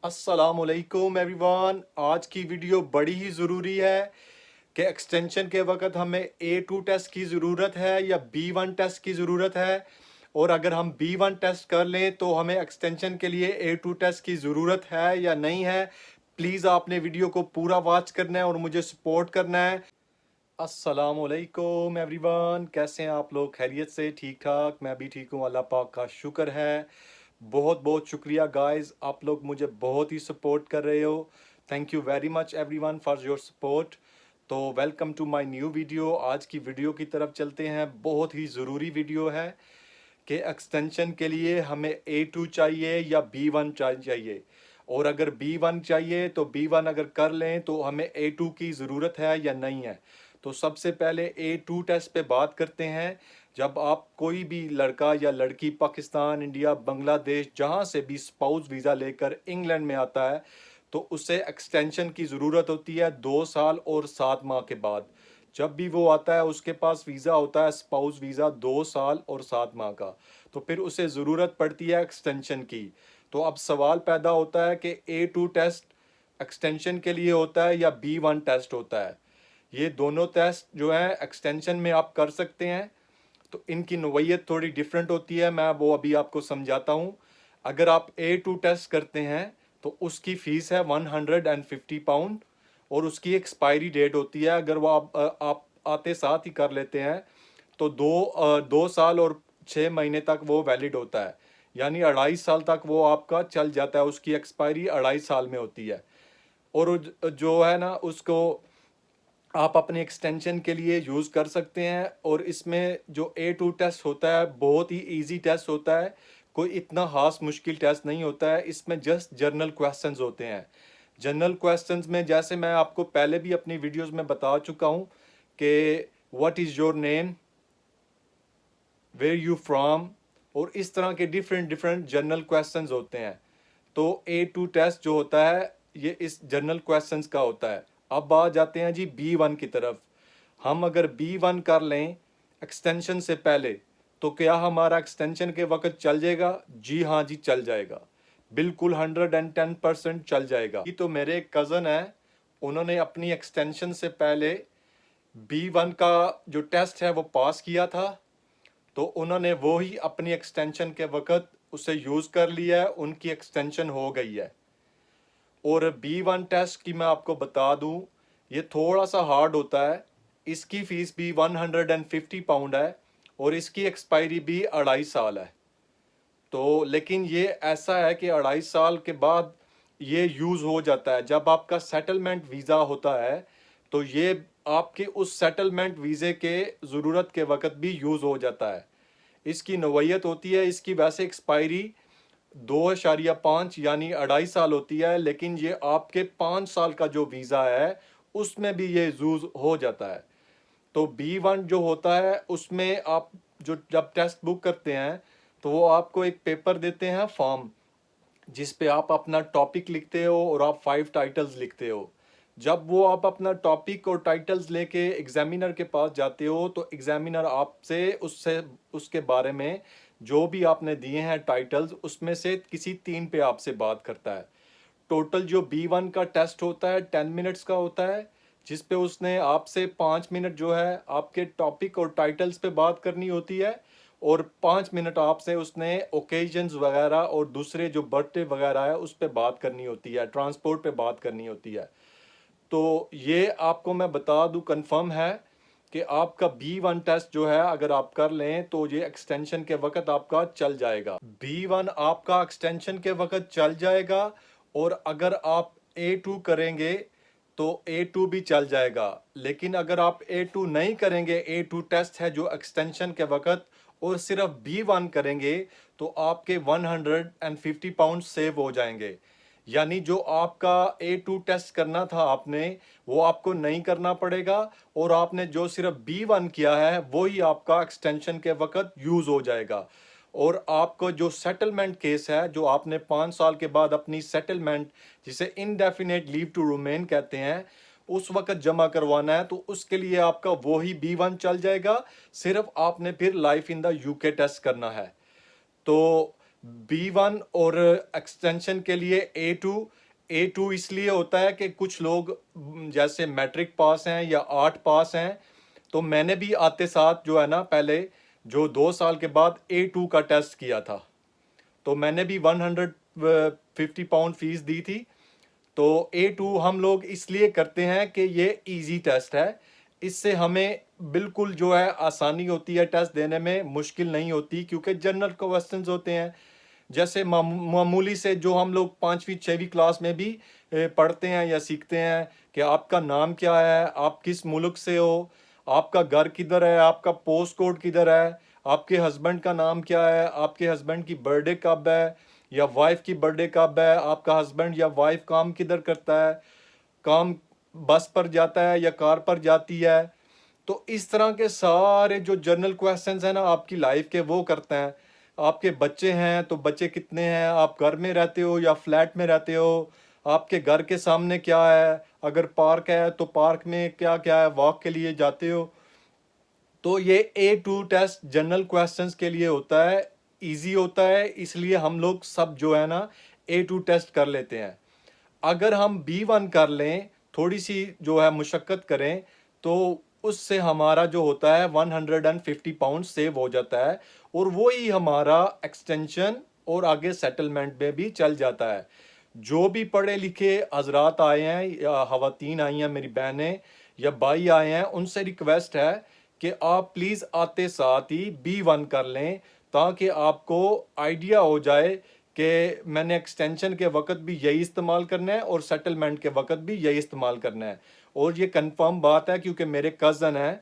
अस्सलामुअलैकुम एवरीवन। आज की वीडियो बड़ी ही ज़रूरी है कि एक्सटेंशन के वक्त हमें A2 टेस्ट की ज़रूरत है या B1 टेस्ट की ज़रूरत है। और अगर हम B1 टेस्ट कर लें तो हमें एक्सटेंशन के लिए A2 टेस्ट की ज़रूरत है या नहीं है। प्लीज़ आपने वीडियो को पूरा वॉच करना है और मुझे सपोर्ट करना है। अस्सलामुअलैकुम एवरीवन, कैसे हैं आप लोग? खैरियत से? ठीक ठाक, मैं भी ठीक हूँ, अल्लाह पाक का शुक्र है। बहुत बहुत शुक्रिया गाइस, आप लोग मुझे बहुत ही सपोर्ट कर रहे हो। Thank you very much everyone for your support. तो welcome to my new video. आज की वीडियो की तरफ चलते हैं। बहुत ही ज़रूरी वीडियो है कि एक्सटेंशन के लिए हमें A2 चाहिए या B1 चाहिए। और अगर B1 चाहिए तो B1 अगर कर लें तो हमें A2 की ज़रूरत है या नहीं है। तो सबसे पहले A2 टेस्ट पे बात करते हैं। जब आप कोई भी लड़का या लड़की पाकिस्तान, इंडिया, बांग्लादेश जहाँ से भी स्पाउस वीज़ा लेकर इंग्लैंड में आता है तो उसे एक्सटेंशन की ज़रूरत होती है 2 साल और 7 माह के बाद। जब भी वो आता है उसके पास वीज़ा होता है स्पाउस वीज़ा 2 साल और 7 माह का। तो फिर उसे ज़रूरत पड़ती है एक्सटेंशन की। तो अब सवाल पैदा होता है कि A2 टेस्ट एक्सटेंशन के लिए होता है या B1 टेस्ट होता है। ये दोनों टेस्ट जो है एक्सटेंशन में आप कर सकते हैं। तो इनकी नौइयत थोड़ी डिफरेंट होती है, मैं वो अभी आपको समझाता हूँ। अगर आप A2 टेस्ट करते हैं तो उसकी फ़ीस है £150 और उसकी एक्सपायरी डेट होती है। अगर वो आप आते साथ ही कर लेते हैं तो 2 साल और 6 महीने तक वो वैलिड होता है। यानी 2.5 साल तक वो आपका चल जाता है, उसकी एक्सपायरी 2.5 साल में होती है। और जो है ना उसको आप अपने एक्सटेंशन के लिए यूज़ कर सकते हैं। और इसमें जो A2 टेस्ट होता है बहुत ही इजी टेस्ट होता है, कोई इतना खास मुश्किल टेस्ट नहीं होता है। इसमें जस्ट जनरल क्वेश्चंस होते हैं। जनरल क्वेश्चंस में जैसे मैं आपको पहले भी अपनी वीडियोस में बता चुका हूँ कि what is your name, where you from, और इस तरह के डिफरेंट डिफरेंट जनरल क्वेश्चंस होते हैं। तो A2 टेस्ट जो होता है ये इस जनरल क्वेश्चंस का होता है। अब आ जाते हैं जी B1 की तरफ। हम अगर B1 कर लें एक्सटेंशन से पहले तो क्या हमारा एक्सटेंशन के वक्त चल जाएगा? जी हाँ जी, चल जाएगा, बिल्कुल 110% चल जाएगा। ये तो मेरे एक कज़न है, उन्होंने अपनी एक्सटेंशन से पहले B1 का जो टेस्ट है वो पास किया था। तो उन्होंने वो ही अपनी एक्सटेंशन के वक्त उसे यूज़ कर लिया है, उनकी एक्सटेंशन हो गई है। और B1 टेस्ट की मैं आपको बता दूं, ये थोड़ा सा हार्ड होता है। इसकी फ़ीस भी £150 है और इसकी एक्सपायरी भी 2.5 साल है। तो लेकिन ये ऐसा है कि 2.5 साल के बाद ये यूज़ हो जाता है। जब आपका सेटलमेंट वीज़ा होता है तो ये आपके उस सेटलमेंट वीज़े के ज़रूरत के वक्त भी यूज़ हो जाता है। इसकी नौइयत होती है, इसकी वैसे एक्सपायरी 2.5 यानी 2.5 साल होती है, लेकिन ये आपके 5 साल का जो वीज़ा है उसमें भी ये यूज़ हो जाता है। तो B1 जो होता है उसमें आप जो जब टेस्ट बुक करते हैं तो वो आपको एक पेपर देते हैं फॉर्म, जिस पे आप अपना टॉपिक लिखते हो और आप 5 टाइटल्स लिखते हो। जब वो आप अपना टॉपिक और टाइटल्स लेके एग्जामिनर के पास जाते हो तो एग्जामिनर आपसे उससे उसके बारे में जो भी आपने दिए हैं टाइटल्स उसमें से किसी 3 पे आपसे बात करता है। टोटल जो B1 का टेस्ट होता है 10 मिनट्स का होता है, जिस पे उसने आपसे 5 मिनट जो है आपके टॉपिक और टाइटल्स पे बात करनी होती है और 5 मिनट आपसे उसने ओकेजन्स वगैरह और दूसरे जो बर्थडे वगैरह है उस पे बात करनी होती है, ट्रांसपोर्ट पे बात करनी होती है। तो ये आपको मैं बता दूं कंफर्म है कि आपका B1 टेस्ट जो है अगर आप कर लें तो ये एक्सटेंशन के वक्त आपका चल जाएगा। B1 आपका एक्सटेंशन के वक्त चल जाएगा। और अगर आप A2 करेंगे तो A2 भी चल जाएगा। लेकिन अगर आप A2 नहीं करेंगे, A2 टेस्ट है जो एक्सटेंशन के वक्त, और सिर्फ B1 करेंगे तो आपके £150 सेव हो जाएंगे। यानी जो आपका A2 टेस्ट करना था आपने वो आपको नहीं करना पड़ेगा और आपने जो सिर्फ B1 किया है वही आपका एक्सटेंशन के वक्त यूज़ हो जाएगा। और आपको जो सेटलमेंट केस है, जो आपने 5 साल के बाद अपनी सेटलमेंट जिसे इनडेफिनेट लीव टू रिमेन कहते हैं उस वक्त जमा करवाना है, तो उसके लिए आपका वही B1 चल जाएगा। सिर्फ आपने फिर life in the UK test करना है। तो B1 और एक्सटेंशन के लिए A2 इसलिए होता है कि कुछ लोग जैसे मैट्रिक पास हैं या 8 पास हैं, तो मैंने भी आते साथ जो है ना पहले जो 2 साल के बाद A2 का टेस्ट किया था, तो मैंने भी 150 पाउंड फीस दी थी। तो A2 हम लोग इसलिए करते हैं कि ये इजी टेस्ट है, इससे हमें बिल्कुल जो है आसानी होती है टेस्ट देने में, मुश्किल नहीं होती, क्योंकि जनरल क्वेश्चंस होते हैं जैसे मामूली से जो हम लोग 5वीं 6वीं क्लास में भी पढ़ते हैं या सीखते हैं कि आपका नाम क्या है, आप किस मुल्क से हो, आपका घर किधर है, आपका पोस्ट कोड किधर है, आपके हस्बैंड का नाम क्या है, आपके हस्बैंड की बर्थडे कब है या वाइफ की बर्थडे कब है, आपका हस्बैंड या वाइफ काम किधर करता है, काम बस पर जाता है या कार पर जाती है। तो इस तरह के सारे जो जनरल क्वेश्चंस हैं ना आपकी लाइफ के, वो करते हैं। आपके बच्चे हैं तो बच्चे कितने हैं, आप घर में रहते हो या फ्लैट में रहते हो, आपके घर के सामने क्या है, अगर पार्क है तो पार्क में क्या क्या है, वॉक के लिए जाते हो। तो ये A2 टेस्ट जनरल क्वेश्चंस के लिए होता है, इजी होता है, इसलिए हम लोग सब जो है ना A2 टेस्ट कर लेते हैं। अगर हम B1 कर लें, थोड़ी सी जो है मुशक्क़त करें, तो उससे हमारा जो होता है 150 पाउंड सेव हो जाता है, और वही हमारा एक्सटेंशन और आगे सेटलमेंट में भी चल जाता है। जो भी पढ़े लिखे हजरात आए हैं या खवातीन आई हैं, मेरी बहनें या भाई आए हैं, उनसे रिक्वेस्ट है कि आप प्लीज़ आते साथ ही B1 कर लें, ताकि आपको आइडिया हो जाए कि मैंने एक्सटेंशन के वक्त भी यही इस्तेमाल करना है और सेटलमेंट के वक्त भी यही इस्तेमाल करना है। और ये कंफर्म बात है क्योंकि मेरे कज़न हैं,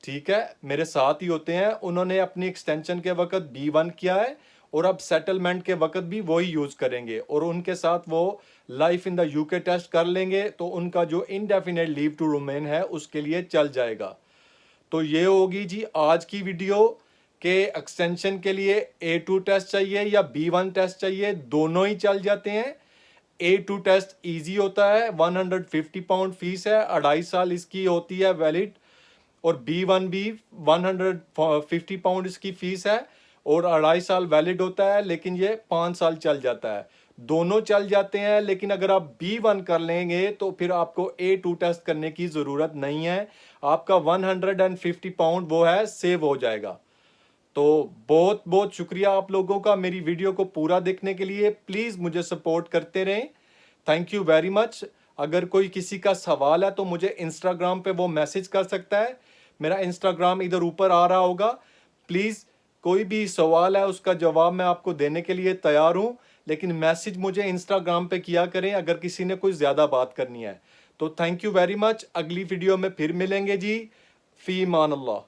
ठीक है, मेरे साथ ही होते हैं, उन्होंने अपनी एक्सटेंशन के वक्त B1 किया है और अब सेटलमेंट के वक्त भी वही यूज़ करेंगे, और उनके साथ वो life in the UK test कर लेंगे, तो उनका जो इनडेफिनेट लीव टू रिमेन है उसके लिए चल जाएगा। तो ये होगी जी आज की वीडियो के एक्सटेंशन के लिए A2 टेस्ट चाहिए या B1 टेस्ट चाहिए, दोनों ही चल जाते हैं। A2 टेस्ट इजी होता है, 150 पाउंड फीस है, 2.5 साल इसकी होती है वैलिड, और B1 भी 150 पाउंड इसकी फीस है और 2.5 साल वैलिड होता है, लेकिन ये 5 साल चल जाता है। दोनों चल जाते हैं, लेकिन अगर आप B1 कर लेंगे तो फिर आपको A2 टेस्ट करने की ज़रूरत नहीं है, आपका 150 पाउंड वो है सेव हो जाएगा। तो बहुत बहुत शुक्रिया आप लोगों का मेरी वीडियो को पूरा देखने के लिए, प्लीज़ मुझे सपोर्ट करते रहें, थैंक यू वेरी मच। अगर कोई किसी का सवाल है तो मुझे इंस्टाग्राम पे वो मैसेज कर सकता है, मेरा इंस्टाग्राम इधर ऊपर आ रहा होगा। प्लीज़ कोई भी सवाल है उसका जवाब मैं आपको देने के लिए तैयार हूँ, लेकिन मैसेज मुझे इंस्टाग्राम पे किया करें अगर किसी ने कोई ज़्यादा बात करनी है। तो थैंक यू वेरी मच, अगली वीडियो में फिर मिलेंगे जी, फ़ी मान अल्लाह।